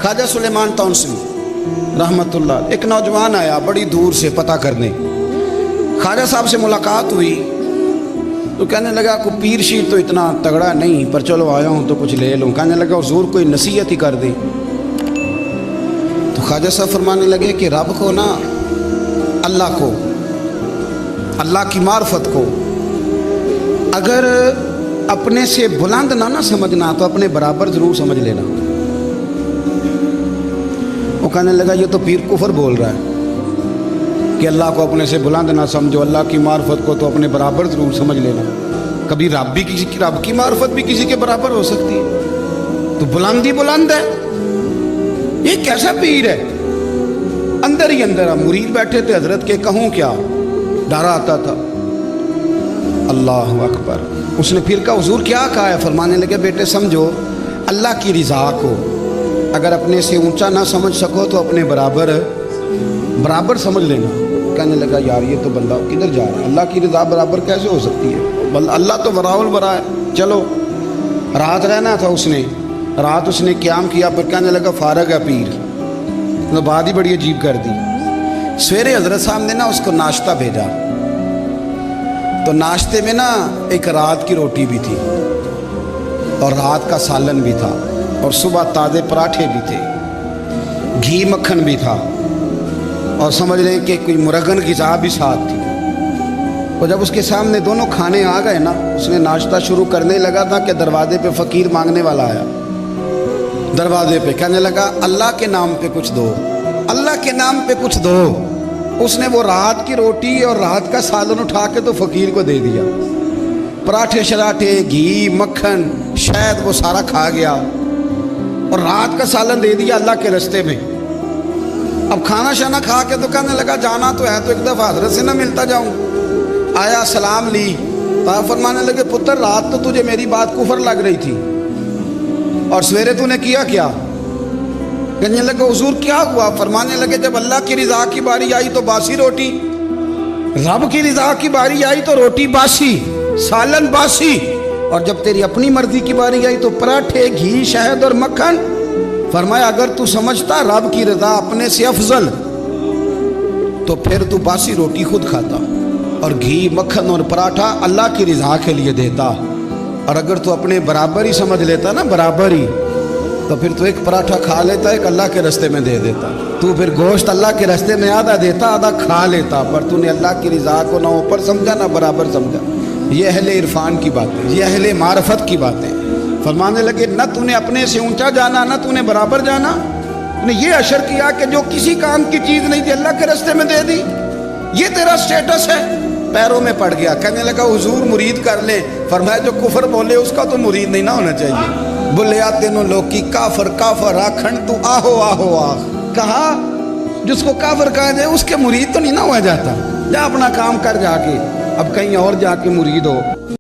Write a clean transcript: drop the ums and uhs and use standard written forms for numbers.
ख्वाजा सुलेमान तौंसी रहमतुल्लाह, एक नौजवान आया बड़ी दूर से पता करने, ख्वाजा साहब से मुलाकात हुई तो कहने लगा को पीर शीर तो इतना तगड़ा नहीं, पर चलो आया हूँ तो कुछ ले लूँ। कहने लगा हुजूर कोई नसीहत ही कर दे। तो ख्वाजा साहब फरमाने लगे कि रब को ना, अल्लाह को, अल्लाह की मार्फत को अगर अपने से बुलंद ना समझना तो अपने बराबर ज़रूर समझ लेना। वो कहने लगा ये तो पीर कुफर बोल रहा है कि अल्लाह को अपने से बुलंद ना समझो, अल्लाह की मार्फत को तो अपने बराबर ज़रूर समझ लेना। कभी रब की मार्फत भी किसी के बराबर हो सकती है, तो बुलंद ही बुलंद है। ये कैसा पीर है? अंदर ही अंदर मुरीद बैठे थे हजरत के, कहूँ क्या, डर आता था। अल्लाह अकबर। उसने फिर कहा हुजूर क्या कहा है? फरमाने लगे बेटे समझो, अल्लाह की रज़ा को अगर अपने से ऊंचा ना समझ सको तो अपने बराबर समझ लेना। कहने लगा यार ये तो बंदा किधर जा रहा है, अल्लाह की रज़ा बराबर कैसे हो सकती है? अल्लाह तो बराउल बरा है। चलो रात रहना था उसने, रात उसने क़याम किया, पर कहने लगा फारग है पीर। तो बात ही बड़ी अजीब कर दी। सवेरे हजरत साहब ने ना उसको नाश्ता भेजा, तो नाश्ते में ना एक रात की रोटी भी थी और रात का सालन भी था, और सुबह ताज़े पराठे भी थे, घी मक्खन भी था, और समझ लें कि कोई मुरगन ग़िज़ा भी साथ थी। और जब उसके सामने दोनों खाने आ गए ना, उसने नाश्ता शुरू करने लगा था कि दरवाजे पे फ़कीर मांगने वाला आया। दरवाजे पे कहने लगा अल्लाह के नाम पे कुछ दो, अल्लाह के नाम पे कुछ दो। उसने वो रात की रोटी और रात का सालन उठा के तो फ़कीर को दे दिया। पराठे शराठे, घी मक्खन शहद वो सारा खा गया, और रात का सालन दे दिया अल्लाह के रास्ते में। अब खाना शाना खा के तो कहने लगा जाना तो है, तो एक दफ़ा हजरत से ना मिलता जाऊं। आया, सलाम ली, तो फरमाने लगे पुत्र रात तो तुझे मेरी बात कुफर लग रही थी, और सवेरे तूने किया क्या? कहने लगा हुजूर क्या हुआ? फरमाने लगे जब अल्लाह की रज़ा की बारी आई तो बासी रोटी, रब की रज़ा की बारी आई तो रोटी बासी, सालन बासी, और जब तेरी अपनी मर्जी की बारी आई तो पराठे, घी, शहद और मक्खन। फरमाया अगर तू समझता रब की रज़ा अपने से अफजल, तो फिर तू बासी रोटी खुद खाता और घी मक्खन और पराठा अल्लाह की रज़ा के लिए देता। और अगर तू अपने बराबर ही समझ लेता ना, बराबर ही, तो फिर तू एक पराठा खा लेता, एक अल्लाह के रास्ते में दे देता। तू फिर गोश्त अल्लाह के रास्ते में आधा देता, आधा खा लेता, पर तूने अल्लाह की रज़ा को ना ऊपर समझा ना बराबर समझा। ये अहले इरफान की बातें, ये अहले मारफत की बातें। फरमाने लगे न तूने अपने से ऊंचा जाना, न तूने बराबर जाना, तूने ये अशर किया कि जो किसी काम की चीज़ नहीं थी अल्लाह के रास्ते में दे दी, ये तेरा स्टेटस है। पैरों में पड़ गया। कहने लगा हुजूर मुरीद कर ले। फरमाया जो कुफर बोले उसका तो मुरीद नहीं ना होना चाहिए। बोले तेनों लोग की काफर काफर आखन तू आहो आहो आह, कहा जिसको काफर कहा जाए उसके मुरीद तो नहीं ना हुआ जाता। जा अपना काम कर जाके, अब कहीं और जाके मुरीद हो।